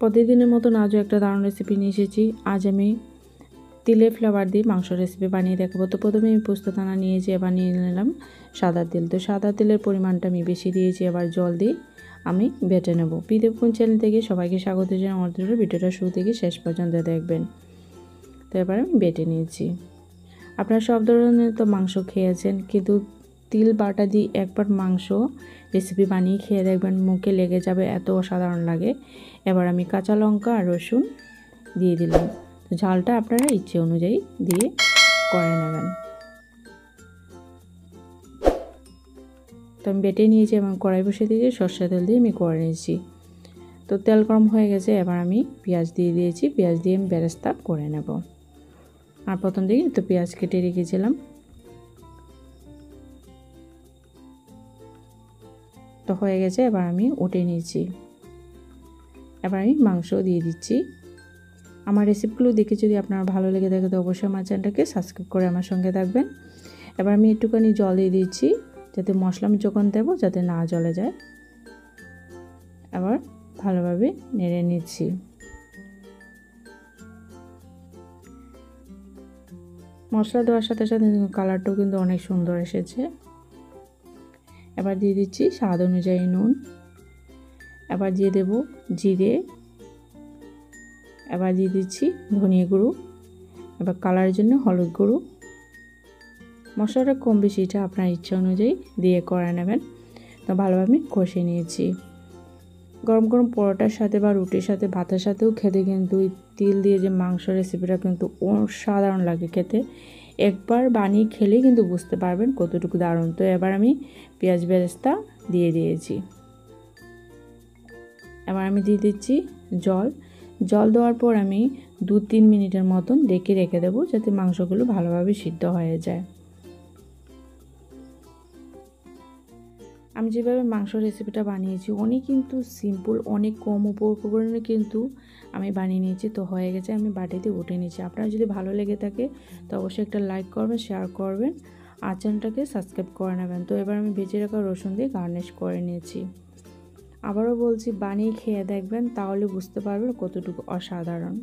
প্রতিদিনের মতন আজও একটা দারুণ রেসিপি নিয়ে এসেছি। আজ আমি তিলের ফ্লেভার দিয়ে মাংস রেসিপি বানিয়ে দেখাবো। তো প্রথমে আমি পোস্তদানা নিয়েছি, এবার নিয়ে নিলাম সাদা তেল। তো সাদা তেলের পরিমাণটা আমি বেশি দিয়েছি। এবার জল দিয়ে আমি বেটে নেব। পিদেবকুন চ্যানেল থেকে সবাইকে স্বাগত জানাই। আমার ভিডিওটা শুরু থেকে শেষ পর্যন্ত দেখবেন। তো এবার আমি বেটে নিয়েছি। আপনারা সব ধরনের তো মাংস খেয়েছেন, কিন্তু তিল বাটা দিয়ে একবার মাংস রেসিপি বানিয়ে খেয়ে দেখবেন, মুখে লেগে যাবে, এত অসাধারণ লাগে। এবার আমি কাঁচা লঙ্কা আর রসুন দিয়ে দিলাম। তো ঝালটা আপনারা ইচ্ছে অনুযায়ী দিয়ে করে নেবেন। তো আমি বেটে নিয়েছি এবং কড়াই বসিয়ে দিয়ে সরষের তেল দিয়ে আমি করে নিয়েছি। তো তেল গরম হয়ে গেছে, এবার আমি পেঁয়াজ দিয়ে দিয়েছি। পেঁয়াজ দিয়ে আমি বেরেস্তা করে নেব। আর প্রথম দিকে তো পেঁয়াজ কেটে রেখেছিলাম। তো হয়ে গেছে, এবার আমি উঠে নিয়েছি। এবার আমি মাংস দিয়ে দিচ্ছি। আমার রেসিপিগুলো দেখে যদি আপনার ভালো লেগে থাকে তো অবশ্যই আমার চ্যানেলটাকে সাবস্ক্রাইব করে আমার সঙ্গে থাকবেন। এবার আমি একটুখানি জল দিয়ে দিচ্ছি, যাতে মশলা আমি যখন দেবো যাতে না জ্বলে যায়। আবার ভালোভাবে নেড়ে নিচ্ছি। মশলা দেওয়ার সাথে সাথে কালারটাও কিন্তু অনেক সুন্দর এসেছে। এবার দিয়ে দিচ্ছি স্বাদ অনুযায়ী নুন। এবার দিয়ে দেব জিরে। এবার দিয়ে দিচ্ছি ধনিয়া গুঁড়ো। এবার কালারের জন্য হলুদ গুঁড়ো। মশলাটা কম বেশিটা আপনার ইচ্ছা অনুযায়ী দিয়ে করে নেবেন। তো ভালোভাবে কষিয়ে নিয়েছি। গরম গরম পরোটার সাথে বা রুটির সাথে, ভাতের সাথেও খেতে কিন্তু এই তিল দিয়ে যে মাংস রেসিপিটা কিন্তু অসাধারণ লাগে খেতে। একবার বানিয়ে খেলেই কিন্তু বুঝতে পারবেন কতটুকু দারুণ। তো এবার আমি পেঁয়াজ বেরেস্তা দিয়ে দিয়েছি। এবার আমি দিয়ে দিচ্ছি জল। জল দেওয়ার পর আমি 2-3 মিনিটের মতন ঢেকে রেখে দেবো, যাতে মাংসগুলো ভালোভাবে সিদ্ধ হয়ে যায়। আমি যেভাবে মাংস রেসিপিটা বানিয়েছি অনেক কিন্তু সিম্পল, অনেক কম উপকরণে কিন্তু আমি বানিয়ে নিয়েছি। তো হয়ে গেছে, আমি বাটিতে উঠে নিয়েছি। আপনারা যদি ভালো লেগে থাকে তো অবশ্যই একটা লাইক করবেন, শেয়ার করবেন, আর চ্যানেলটাকে সাবস্ক্রাইব করে নেবেন। তো এবার আমি ভেজে রাখা রসুন দিয়ে গার্নিশ করে নিয়েছি। আবারও বলছি, বানিয়ে খেয়ে দেখবেন, তাহলে বুঝতে পারবেন কতটুকু অসাধারণ।